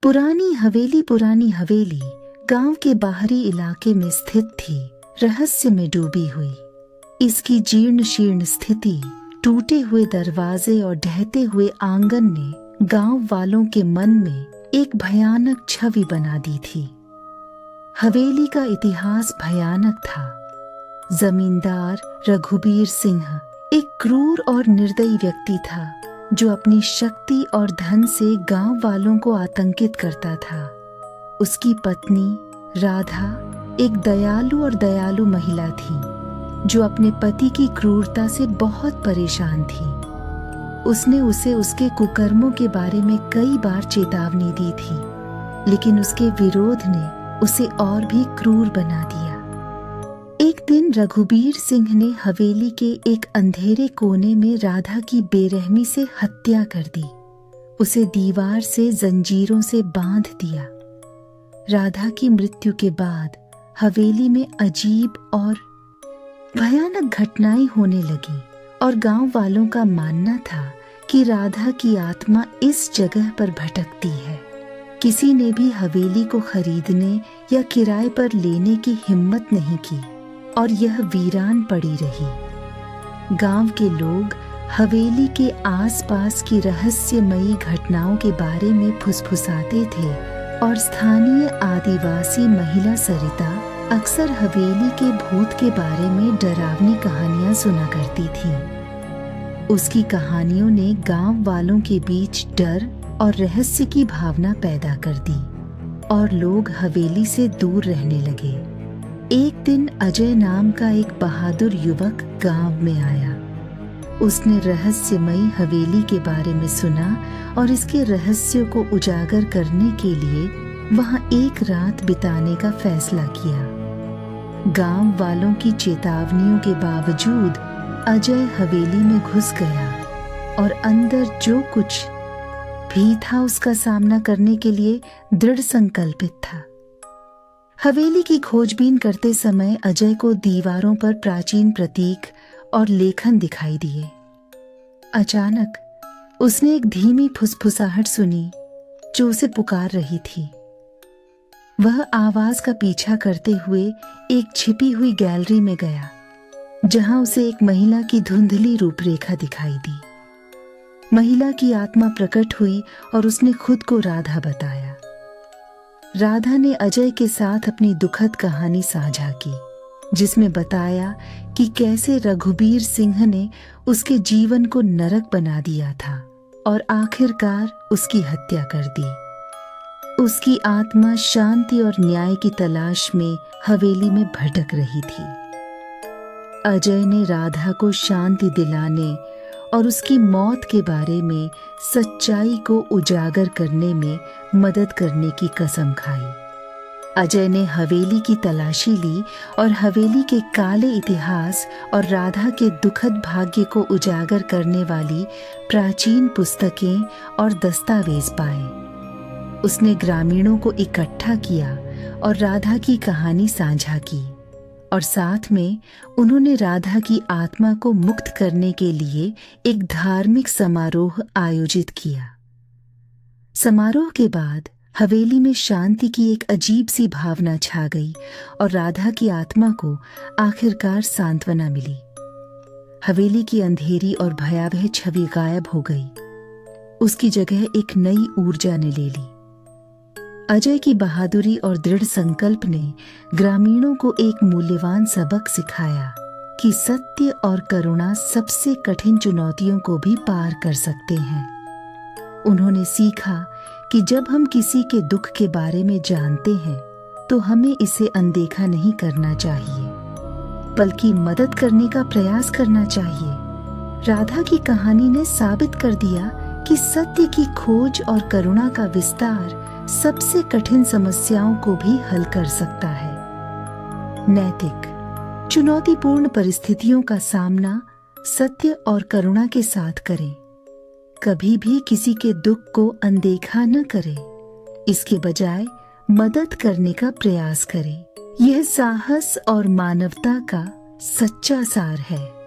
पुरानी हवेली गांव के बाहरी इलाके में स्थित थी, रहस्य में डूबी हुई। इसकी जीर्ण शीर्ण स्थिति, टूटे हुए दरवाजे और ढहते हुए आंगन ने गांव वालों के मन में एक भयानक छवि बना दी थी। हवेली का इतिहास भयानक था। जमींदार रघुबीर सिंह एक क्रूर और निर्दयी व्यक्ति था जो अपनी शक्ति और धन से गांव वालों को आतंकित करता था। उसकी पत्नी राधा एक दयालु महिला थी जो अपने पति की क्रूरता से बहुत परेशान थी। उसने उसे उसके कुकर्मों के बारे में कई बार चेतावनी दी थी, लेकिन उसके विरोध ने उसे और भी क्रूर बना दिया। एक दिन रघुबीर सिंह ने हवेली के एक अंधेरे कोने में राधा की बेरहमी से हत्या कर दी। उसे दीवार से जंजीरों से बांध दिया। राधा की मृत्यु के बाद हवेली में अजीब और भयानक घटनाएं होने लगी और गांव वालों का मानना था कि राधा की आत्मा इस जगह पर भटकती है। किसी ने भी हवेली को खरीदने या किराए पर लेने की हिम्मत नहीं की और यह वीरान पड़ी रही। गांव के लोग हवेली के आसपास की रहस्यमयी घटनाओं के बारे में फुसफुसाते थे और स्थानीय आदिवासी महिला सरिता अक्सर हवेली के भूत के बारे में डरावनी कहानियां सुना करती थी। उसकी कहानियों ने गांव वालों के बीच डर और रहस्य की भावना पैदा कर दी और लोग हवेली से दूर रहने लगे। एक दिन अजय नाम का एक बहादुर युवक गांव में आया। उसने रहस्यमयी हवेली के बारे में सुना और इसके रहस्यों को उजागर करने के लिए वहां एक रात बिताने का फैसला किया। गांव वालों की चेतावनियों के बावजूद अजय हवेली में घुस गया और अंदर जो कुछ भी था उसका सामना करने के लिए दृढ़ संकल्पित था। हवेली की खोजबीन करते समय अजय को दीवारों पर प्राचीन प्रतीक और लेखन दिखाई दिए। अचानक उसने एक धीमी फुसफुसाहट सुनी जो उसे पुकार रही थी। वह आवाज का पीछा करते हुए एक छिपी हुई गैलरी में गया जहां उसे एक महिला की धुंधली रूपरेखा दिखाई दी। महिला की आत्मा प्रकट हुई और उसने खुद को राधा बताया। राधा ने अजय के साथ अपनी दुखद कहानी साझा की, जिसमें बताया कि कैसे रघुबीर सिंह ने उसके जीवन को नरक बना दिया था और आखिरकार उसकी हत्या कर दी। उसकी आत्मा शांति और न्याय की तलाश में हवेली में भटक रही थी। अजय ने राधा को शांति दिलाने और उसकी मौत के बारे में सच्चाई को उजागर करने में मदद करने की कसम खाई। अजय ने हवेली की तलाशी ली और हवेली के काले इतिहास और राधा के दुखद भाग्य को उजागर करने वाली प्राचीन पुस्तकें और दस्तावेज पाए। उसने ग्रामीणों को इकट्ठा किया और राधा की कहानी साझा की और साथ में उन्होंने राधा की आत्मा को मुक्त करने के लिए एक धार्मिक समारोह आयोजित किया। समारोह के बाद हवेली में शांति की एक अजीब सी भावना छा गई और राधा की आत्मा को आखिरकार सांत्वना मिली। हवेली की अंधेरी और भयावह छवि गायब हो गई। उसकी जगह एक नई ऊर्जा ने ले ली। अजय की बहादुरी और दृढ़ संकल्प ने ग्रामीणों को एक मूल्यवान सबक सिखाया कि सत्य और करुणा सबसे कठिन चुनौतियों को भी पार कर सकते हैं। उन्होंने सीखा कि जब हम किसी के दुख के बारे में जानते हैं तो हमें इसे अनदेखा नहीं करना चाहिए, बल्कि मदद करने का प्रयास करना चाहिए। राधा की कहानी ने साबित कर दिया कि सत्य की खोज और करुणा का विस्तार सबसे कठिन समस्याओं को भी हल कर सकता है। नैतिक चुनौतीपूर्ण परिस्थितियों का सामना सत्य और करुणा के साथ करें। कभी भी किसी के दुख को अनदेखा न करें, इसके बजाय मदद करने का प्रयास करें। यह साहस और मानवता का सच्चा सार है।